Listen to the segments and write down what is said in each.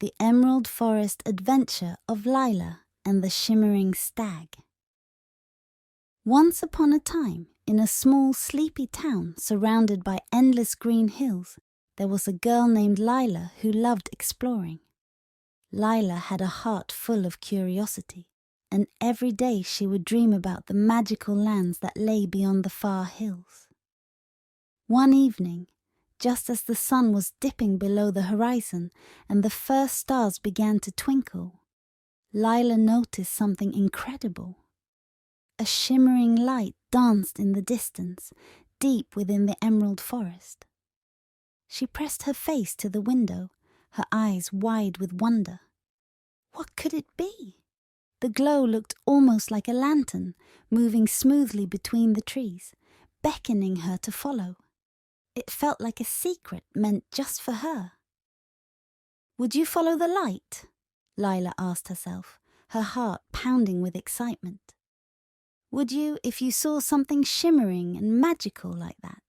The Emerald Forest Adventure of Lila and the Shimmering Stag. Once upon a time, in a small sleepy town surrounded by endless green hills, there was a girl named Lila who loved exploring. Lila had a heart full of curiosity, and every day she would dream about the magical lands that lay beyond the far hills. One evening, just as the sun was dipping below the horizon and the first stars began to twinkle, Lila noticed something incredible. A shimmering light danced in the distance, deep within the emerald forest. She pressed her face to the window, her eyes wide with wonder. What could it be? The glow looked almost like a lantern, moving smoothly between the trees, beckoning her to follow. It felt like a secret meant just for her. Would you follow the light? Lila asked herself, her heart pounding with excitement. Would you if you saw something shimmering and magical like that?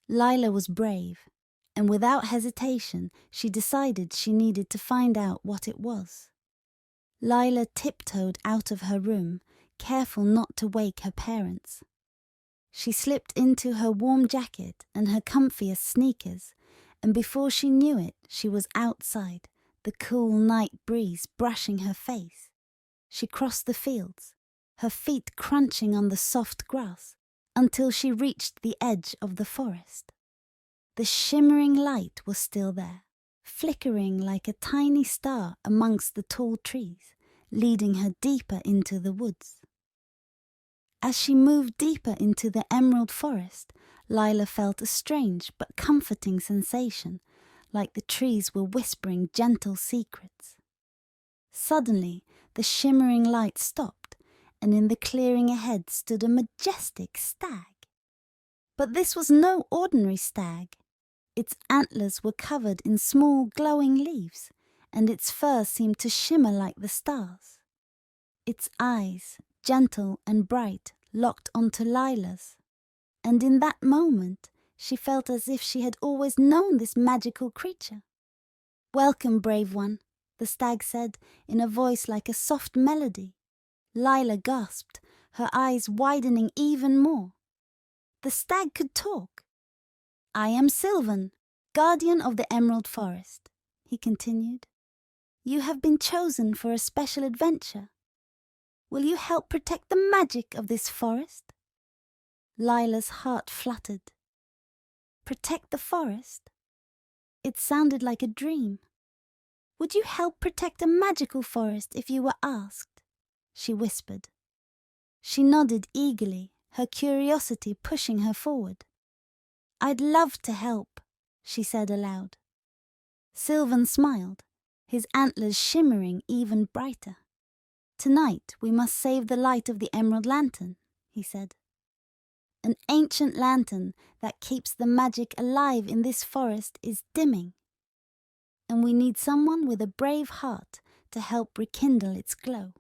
Lila was brave, and without hesitation she decided she needed to find out what it was. Lila tiptoed out of her room, careful not to wake her parents. She slipped into her warm jacket and her comfiest sneakers, and before she knew it, she was outside, the cool night breeze brushing her face. She crossed the fields, her feet crunching on the soft grass, until she reached the edge of the forest. The shimmering light was still there, flickering like a tiny star amongst the tall trees, leading her deeper into the woods. As she moved deeper into the emerald forest, Lila felt a strange but comforting sensation, like the trees were whispering gentle secrets. Suddenly, the shimmering light stopped, and in the clearing ahead stood a majestic stag. But this was no ordinary stag. Its antlers were covered in small glowing leaves, and its fur seemed to shimmer like the stars. Its eyes, gentle and bright, locked onto Lila's, and in that moment she felt as if she had always known this magical creature. "Welcome, brave one," the stag said in a voice like a soft melody. Lila gasped, her eyes widening even more. The stag could talk. "I am Sylvan, guardian of the Emerald Forest," he continued. "You have been chosen for a special adventure. Will you help protect the magic of this forest?" Lila's heart fluttered. Protect the forest? It sounded like a dream. "Would you help protect a magical forest if you were asked?" she whispered. She nodded eagerly, her curiosity pushing her forward. "I'd love to help," she said aloud. Sylvan smiled, his antlers shimmering even brighter. "Tonight we must save the light of the emerald lantern," he said. "An ancient lantern that keeps the magic alive in this forest is dimming, and we need someone with a brave heart to help rekindle its glow."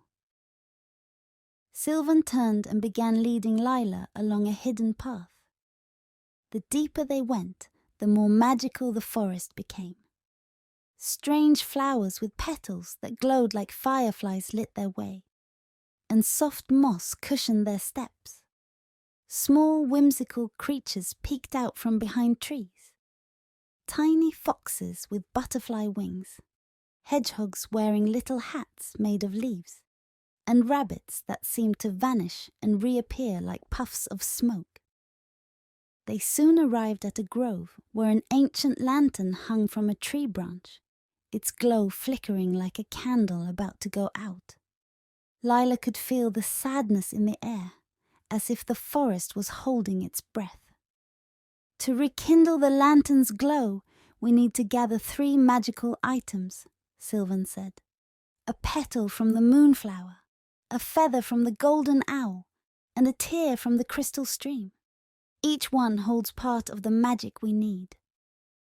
Sylvan turned and began leading Lila along a hidden path. The deeper they went, the more magical the forest became. Strange flowers with petals that glowed like fireflies lit their way, and soft moss cushioned their steps. Small whimsical creatures peeked out from behind trees. Tiny foxes with butterfly wings, hedgehogs wearing little hats made of leaves, and rabbits that seemed to vanish and reappear like puffs of smoke. They soon arrived at a grove where an ancient lantern hung from a tree branch, its glow flickering like a candle about to go out. Lila could feel the sadness in the air, as if the forest was holding its breath. "To rekindle the lantern's glow, we need to gather 3 magical items," Sylvan said. "A petal from the Moonflower, a feather from the golden owl, and a tear from the crystal stream. Each one holds part of the magic we need."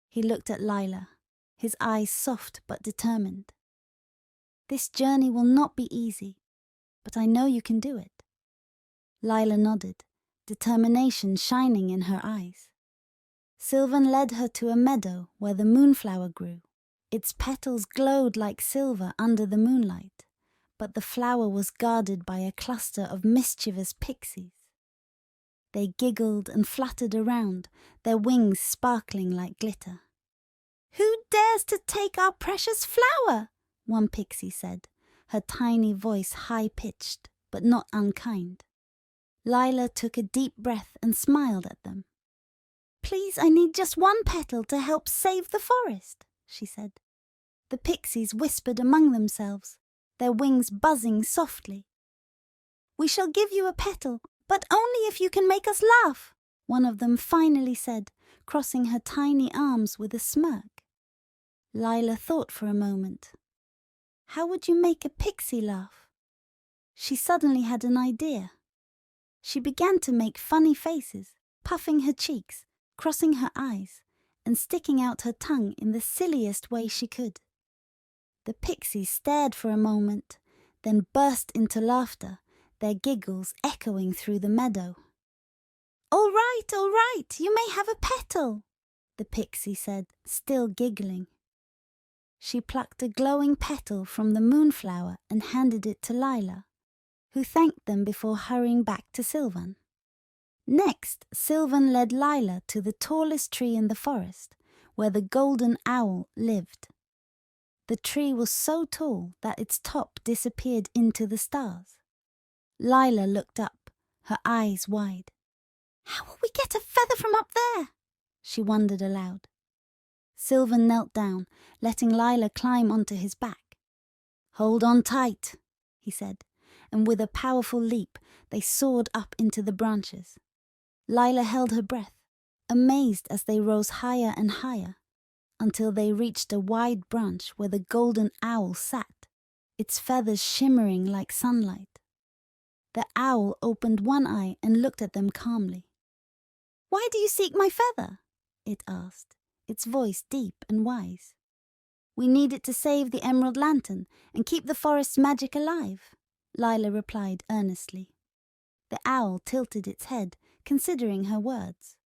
He looked at Lila, his eyes soft but determined. "This journey will not be easy, but I know you can do it." Lila nodded, determination shining in her eyes. Sylvan led her to a meadow where the Moonflower grew, Its petals glowed like silver under the moonlight, but the flower was guarded by a cluster of mischievous pixies. They giggled and fluttered around, their wings sparkling like glitter. "Who dares to take our precious flower?" one pixie said, her tiny voice high-pitched but not unkind. Lila took a deep breath and smiled at them. "Please, I need just one petal to help save the forest," she said. The pixies whispered among themselves, their wings buzzing softly. "We shall give you a petal, but only if you can make us laugh," one of them finally said, crossing her tiny arms with a smirk. Lila thought for a moment. How would you make a pixie laugh? She suddenly had an idea. She began to make funny faces, puffing her cheeks, crossing her eyes, and sticking out her tongue in the silliest way she could. The pixies stared for a moment, then burst into laughter, their giggles echoing through the meadow. All right, you may have a petal," the pixie said, still giggling. She plucked a glowing petal from the Moonflower and handed it to Lila, who thanked them before hurrying back to Sylvan. Next, Sylvan led Lila to the tallest tree in the forest, where the golden owl lived. The tree was so tall that its top disappeared into the stars. Lila looked up, her eyes wide. "How will we get a feather from up there?" she wondered aloud. Sylvan knelt down, letting Lila climb onto his back. "Hold on tight," he said, and with a powerful leap they soared up into the branches. Lila held her breath, amazed as they rose higher and higher, until they reached a wide branch where the golden owl sat, its feathers shimmering like sunlight. The owl opened one eye and looked at them calmly. "Why do you seek my feather?" it asked, its voice deep and wise. "We need it to save the emerald lantern and keep the forest's magic alive," Lila replied earnestly. The owl tilted its head, considering her words.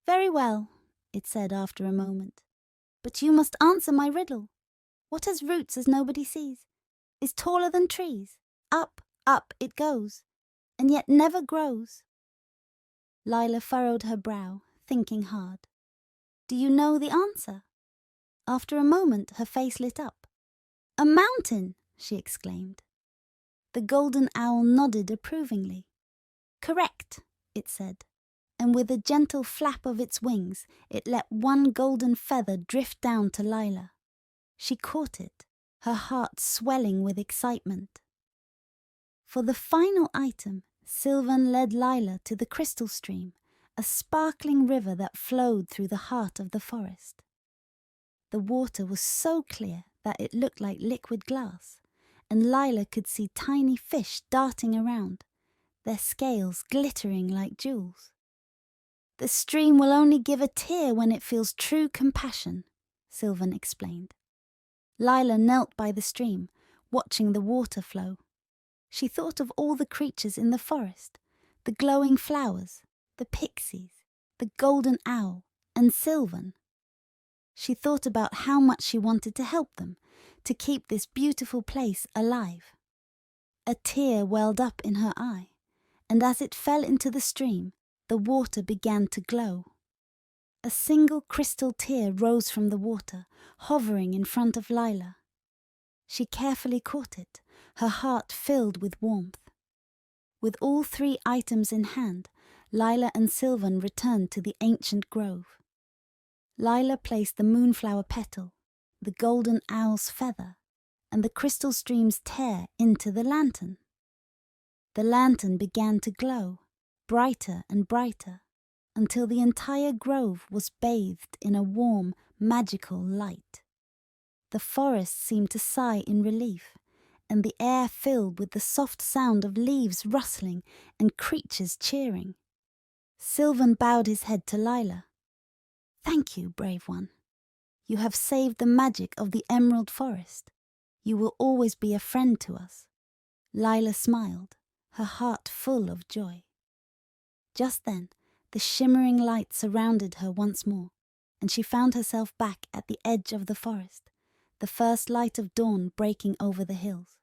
"Very well," it said after a moment. "But you must answer my riddle. What has roots as nobody sees, is taller than trees, up, up it goes, and yet never grows?" Lila furrowed her brow, thinking hard. "Do you know the answer?" After a moment her face lit up. "A mountain!" she exclaimed. The golden owl nodded approvingly. "Correct," it said, and with a gentle flap of its wings it let one golden feather drift down to Lila. She caught it, her heart swelling with excitement. For the final item, Sylvan led Lila to the crystal stream, a sparkling river that flowed through the heart of the forest. The water was so clear that it looked like liquid glass, and Lila could see tiny fish darting around, their scales glittering like jewels. "The stream will only give a tear when it feels true compassion," Sylvan explained. Lila knelt by the stream, watching the water flow. She thought of all the creatures in the forest, the glowing flowers, the pixies, the golden owl, and Sylvan. She thought about how much she wanted to help them, to keep this beautiful place alive. A tear welled up in her eye, and as it fell into the stream, the water began to glow. A single crystal tear rose from the water, hovering in front of Lila. She carefully caught it, her heart filled with warmth. With all three items in hand, Lila and Sylvan returned to the ancient grove. Lila placed the Moonflower petal, the golden owl's feather, and the crystal stream's tear into the lantern. The lantern began to glow, brighter and brighter, until the entire grove was bathed in a warm, magical light. The forest seemed to sigh in relief, and the air filled with the soft sound of leaves rustling and creatures cheering. Sylvan bowed his head to Lila. "Thank you, brave one. You have saved the magic of the Emerald Forest. You will always be a friend to us." Lila smiled, her heart full of joy. Just then, the shimmering light surrounded her once more, and she found herself back at the edge of the forest, the first light of dawn breaking over the hills.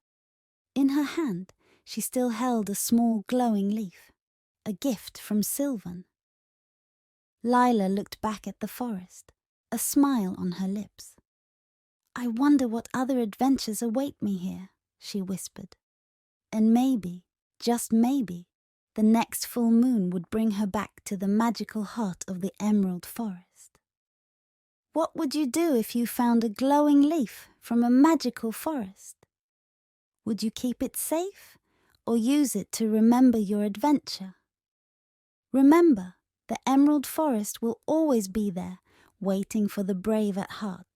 In her hand, she still held a small glowing leaf, a gift from Sylvan. Lila looked back at the forest, a smile on her lips. "I wonder what other adventures await me here," she whispered. And maybe, just maybe, the next full moon would bring her back to the magical heart of the Emerald Forest. What would you do if you found a glowing leaf from a magical forest? Would you keep it safe or use it to remember your adventure? Remember, the Emerald Forest will always be there, waiting for the brave at heart.